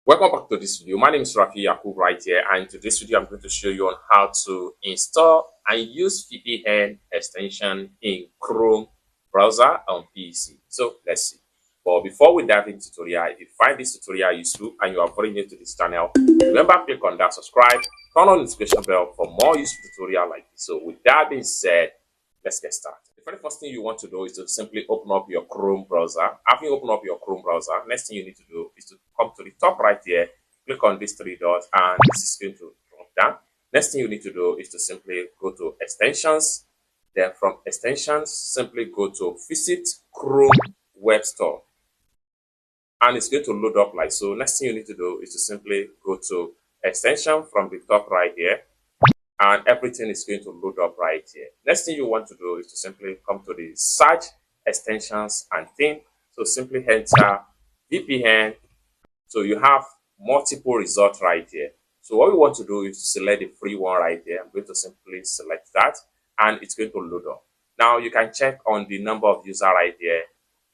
Welcome back to this video. My name is Rafi Yakub right here, and in today's video I'm going to show you on how to install and use VPN extension in Chrome browser on PC. So let's see. But before we dive into the tutorial, if you find this tutorial useful and you are very new to this channel, remember click on that subscribe, turn on the notification bell for more useful tutorial like this. So with that being said, let's get started. The very first thing you want to do is to simply open up your Chrome browser. After you open up your Chrome browser, next thing you need to do is to come to the top right here, click on these three dots, and this is going to drop down. Next thing you need to do is to simply go to extensions. Then from extensions, simply go to visit Chrome web store. And it's going to load up like so. Next thing you need to do is to simply go to extension from the top right here, and everything is going to load up right here. Next thing you want to do is to simply come to the search extensions and theme. So simply enter VPN. So you have multiple results right here. So what we want to do is to select the free one right there. I'm going to simply select that, and it's going to load up. Now you can check on the number of users right here.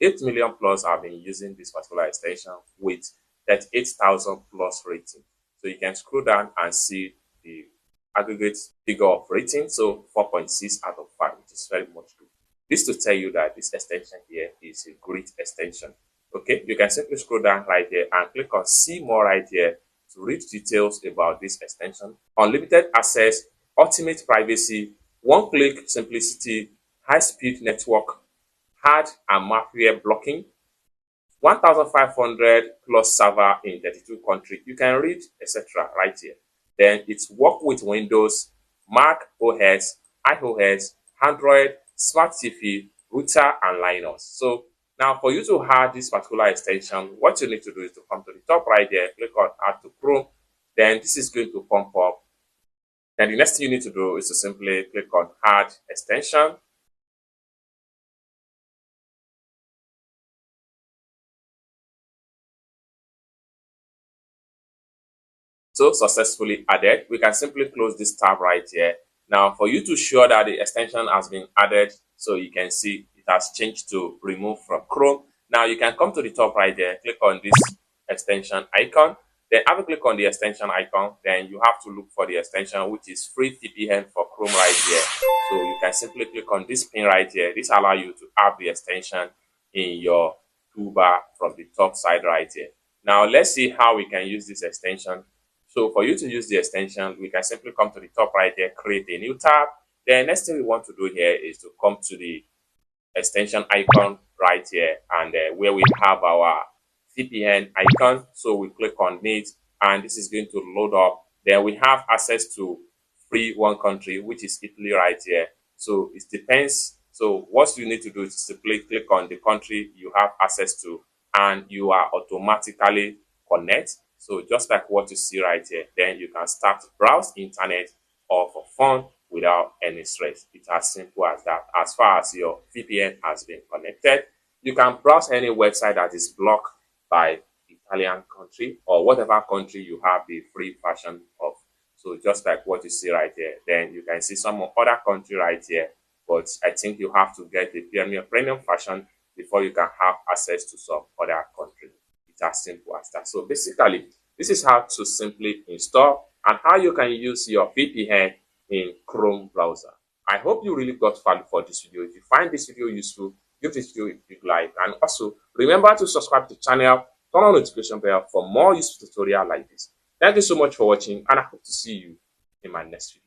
8 million plus have been using this particular extension with 38,000 plus rating. So you can scroll down and see the aggregate figure of rating. So 4.6 out of 5, which is very much good. This to tell you that this extension here is a great extension. Okay, you can simply scroll down right here and click on see more right here to read details about this extension. Unlimited access, ultimate privacy, one-click simplicity, high-speed network, hard and malware blocking, 1,500 plus server in 32 countries. You can read etc. right here. Then it's work with Windows, Mac OS, iOS, Android, Smart TV, router, and Linux. So now for you to add this particular extension, what you need to do is to come to the top right there, click on Add to Chrome. Then this is going to pump up. Then the next thing you need to do is to simply click on Add Extension. So successfully added. We can simply close this tab right here. Now for you to show that the extension has been added, so you can see it has changed to remove from Chrome. Now you can come to the top right there, click on this extension icon. Then after click on the extension icon, then you have to look for the extension which is free VPN for Chrome right here. So you can simply click on this pin right here. This allows you to add the extension in your toolbar from the top side right here. Now let's see how we can use this extension. So for you to use the extension, we can simply come to the top right here, create a new tab. Then next thing we want to do here is to come to the extension icon right here, and where we have our VPN icon. So we click on it, and this is going to load up. Then we have access to free one country, which is Italy right here. So it depends. So what you need to do is simply click on the country you have access to, and you are automatically connect. So just like what you see right here, then you can start to browse internet or for fun without any stress. It's as simple as that. As far as your VPN has been connected, you can browse any website that is blocked by Italian country or whatever country you have the free version of. So just like what you see right here, then you can see some other country right here, but I think you have to get the premium version before you can have access to some other country. It's as simple as that. So basically, this is how to simply install and how you can use your VPN in Chrome browser. I hope you really got value for this video. If you find this video useful, give this video a big like, and also remember to subscribe to the channel, turn on the notification bell for more useful tutorial like this. Thank you so much for watching, and I hope to see you in my next video.